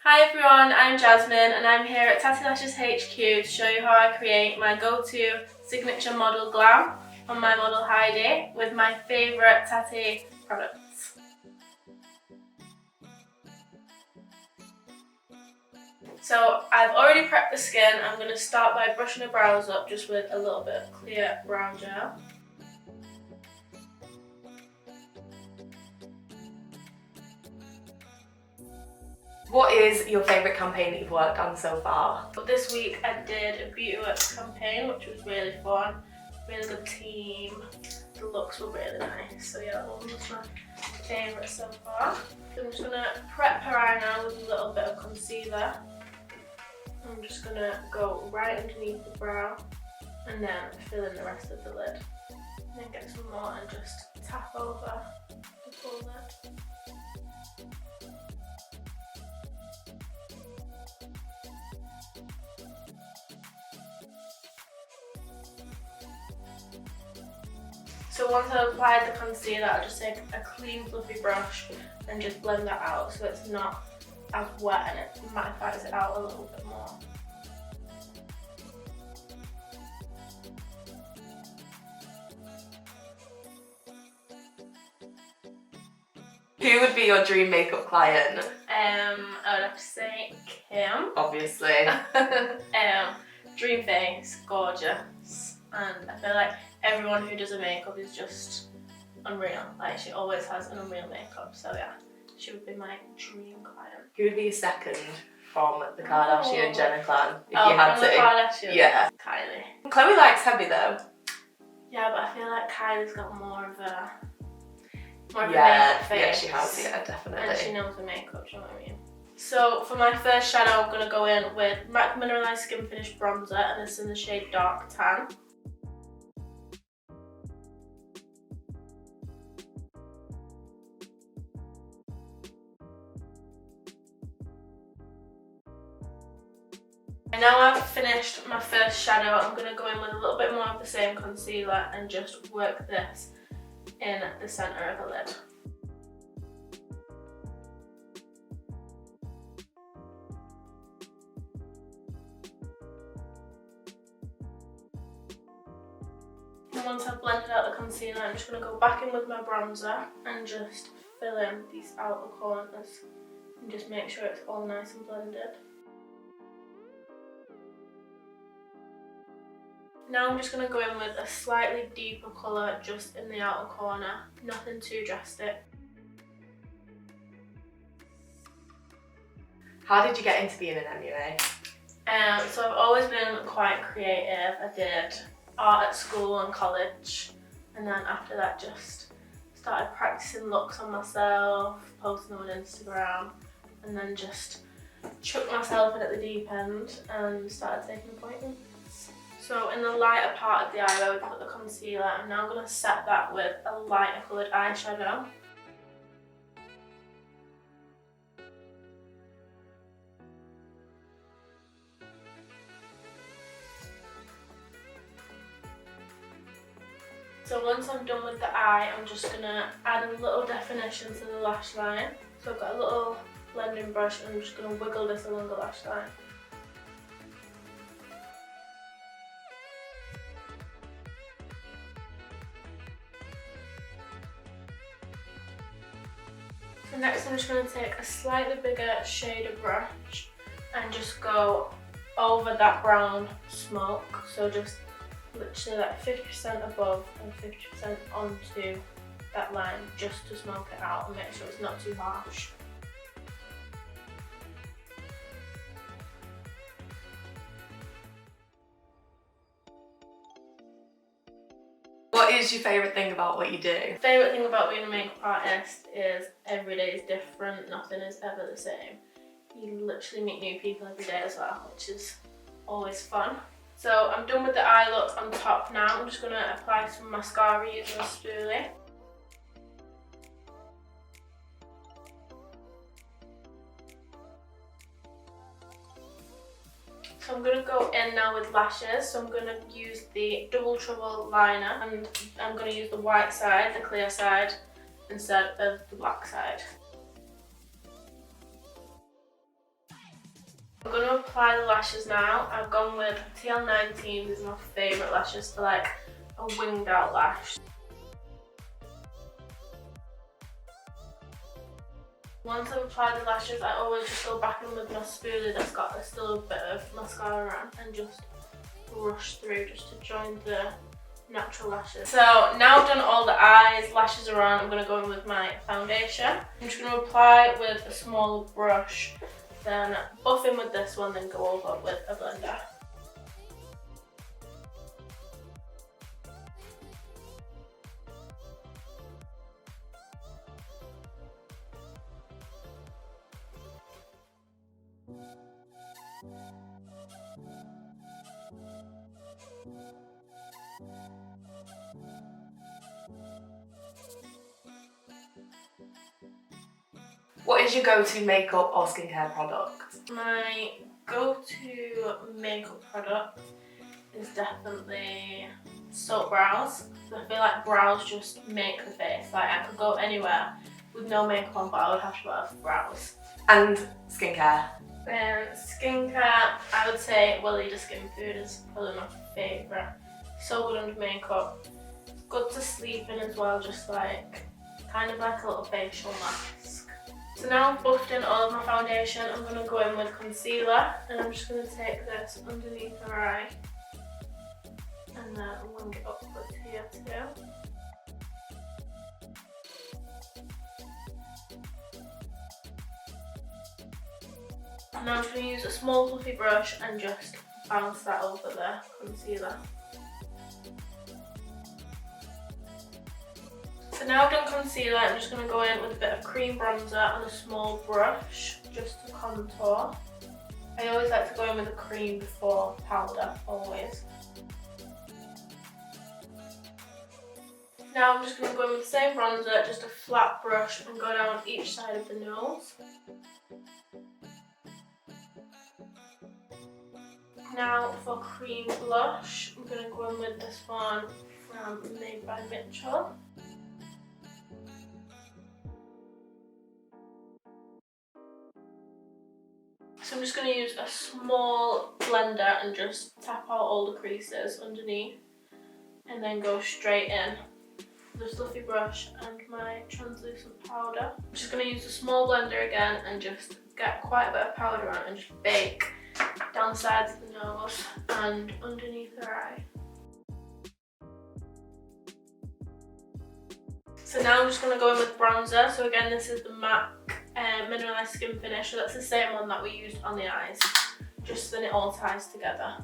Hi everyone, I'm Jasmine and I'm here at TATTI Lashes HQ to show you how I create my go-to signature model Glam on my model Heidi with my favourite TATTI products. So I've already prepped the skin. I'm going to start by brushing the brows up just with a little bit of clear brow gel. What is your favourite campaign that you've worked on so far? This week I did a Beauty Works campaign, which was really fun. Really good team. The looks were really nice. So yeah, that one was my favourite so far. So I'm just going to prep her eye now with a little bit of concealer. I'm just going to go right underneath the brow and then fill in the rest of the lid. And then get some more and just tap over the full lid. So once I've applied the concealer, I'll just take a clean fluffy brush and just blend that out so it's not as wet and it mattifies it out a little bit more. Who would be your dream makeup client? I would have to say Kim. Obviously. Dream face, gorgeous, and I feel like everyone who does her makeup is just unreal. Like she always has an unreal makeup, so yeah, she would be my dream client. Who would be your second from the Kardashian Jenner clan if Oh, you had from to? the Kardashians? Yeah. Kylie. Chloe likes heavy though. Yeah, but I feel like Kylie's got more of a makeup face. Yeah, she has. Yeah, definitely. And she knows the makeup. Do you know what I mean? So for my first shadow, I'm gonna go in with MAC Mineralized Skin Finish Bronzer, and this is in the shade Dark Tan. And now I've finished my first shadow, I'm going to go in with a little bit more of the same concealer and just work this in the centre of the lid. And once I've blended out the concealer, I'm just going to go back in with my bronzer and just fill in these outer corners and just make sure it's all nice and blended. Now I'm just going to go in with a slightly deeper colour just in the outer corner, nothing too drastic. How did you get into being an MUA? So I've always been quite creative. I did art at school and college, and then after that just started practicing looks on myself, posting them on Instagram, and then just chucked myself in at the deep end and started taking appointments. So in the lighter part of the eye where we put the concealer, I'm now going to set that with a lighter coloured eyeshadow. So once I'm done with the eye, I'm just going to add a little definition to the lash line. So I've got a little blending brush and I'm just going to wiggle this along the lash line. So next I'm just going to take a slightly bigger shader brush and just go over that brown smoke. So just literally like 50% above and 50% onto that line just to smoke it out and make sure it's not too harsh. What is your favourite thing about what you do? Favourite thing about being a makeup artist is every day is different, nothing is ever the same. You literally meet new people every day as well, which is always fun. So I'm done with the eye look on top now. I'm just going to apply some mascara using a spoolie. So I'm going to go in now with lashes. So I'm going to use the Double Trouble liner and I'm going to use the white side, the clear side, instead of the black side. I'm going to apply the lashes now. I've gone with TL19. These are my favourite lashes for like a winged out lash. Once I've applied the lashes, I always just go back in with my spoolie that's got still a bit of mascara on and just brush through just to join the natural lashes. So now I've done all the eyes, lashes are on, I'm going to go in with my foundation. I'm just going to apply with a small brush, then buff in with this one, then go over with a blender. What is your go-to makeup or skincare product? My go-to makeup product is definitely soap brows. I feel like brows just make the face. Like I could go anywhere with no makeup on, but I would have to have brows. And skincare? Skincare, I would say Weleda Skin Food is probably my favourite. So good under makeup. Good to sleep in as well, just like kind of like a little facial mask. So now I've buffed in all of my foundation, I'm going to go in with concealer and I'm just going to take this underneath her eye and then wing it upwards here too. Now I'm just going to use a small fluffy brush and just bounce that over the concealer. So now I've done concealer, I'm just going to go in with a bit of cream bronzer and a small brush just to contour. I always like to go in with a cream before powder, always. Now I'm just going to go in with the same bronzer, just a flat brush, and go down each side of the nose. Now for cream blush, I'm going to go in with this one from Made by Mitchell. So I'm just going to use a small blender and just tap out all the creases underneath and then go straight in with a fluffy brush and my translucent powder. I'm just going to use a small blender again and just get quite a bit of powder on and just bake down the sides of the nose and underneath her eye. So now I'm just going to go in with bronzer. So again, this is the MAC Mineralized Skin Finish, so that's the same one that we used on the eyes, just then it all ties together.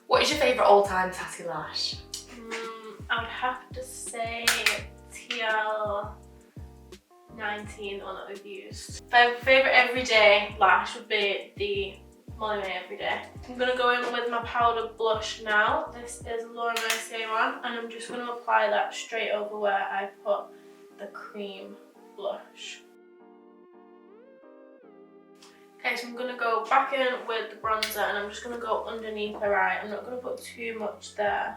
What is your favourite all-time TATTI lash? I would have to say TL19, the one that we've used. My favourite everyday lash would be the Molly May Everyday. I'm going to go in with my powder blush now. This is Laura Mercier one, and I'm just going to apply that straight over where I put the cream blush. Okay, so I'm going to go back in with the bronzer and I'm just going to go underneath her eye. I'm not going to put too much there,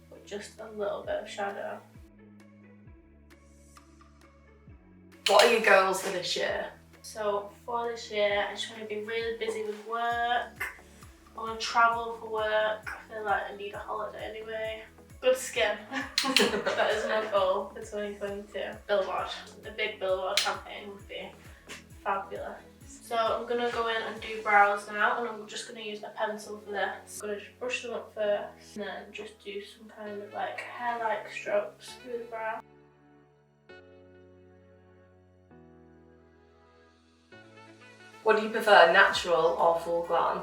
but just a little bit of shadow. What are your goals for this year? So for this year, I just want to be really busy with work. I want to travel for work. I feel like I need a holiday anyway. Good skin. That is my goal for 2022. Billboard. A big billboard campaign would be fabulous. So I'm going to go in and do brows now, and I'm just going to use a pencil for this. I'm going to just brush them up first and then just do some kind of like hair-like strokes through the brow. What do you prefer, natural or full glam?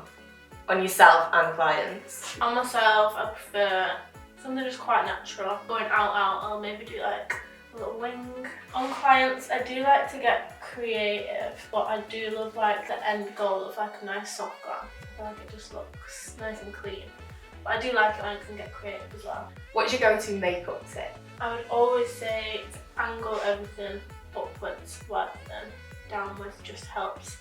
On yourself and clients? On myself, I prefer something just quite natural. Going out, I'll maybe do like a little wing. On clients, I do like to get creative, but I do love like the end goal of like a nice soft glam. I feel like it just looks nice and clean. But I do like it when I can get creative as well. What's your go-to makeup tip? I would always say to angle everything upwards rather than downwards, just helps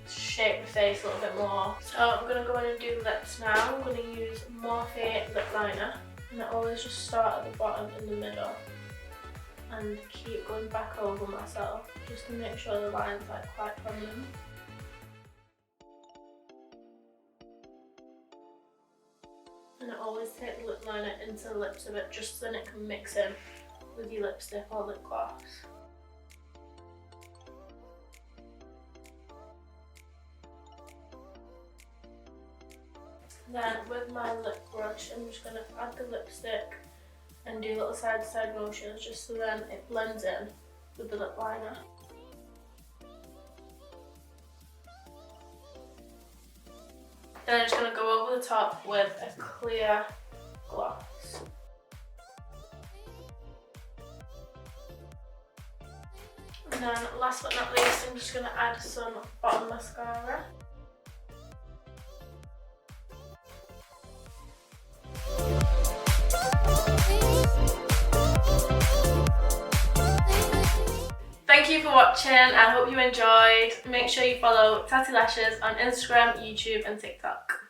shape the face a little bit more. So I'm going to go in and do lips now. I'm going to use Morphe lip liner, and I always just start at the bottom in the middle and keep going back over myself just to make sure the line's like quite prominent. And I always take the lip liner into the lips a bit just so then it can mix in with your lipstick or lip gloss. Then with my lip brush, I'm just going to add the lipstick and do little side to side motions just so then it blends in with the lip liner. Then I'm just going to go over the top with a clear gloss. And then last but not least, I'm just going to add some bottom mascara. Thank you for watching. I hope you enjoyed. Make sure you follow TATTI Lashes on Instagram, YouTube and TikTok.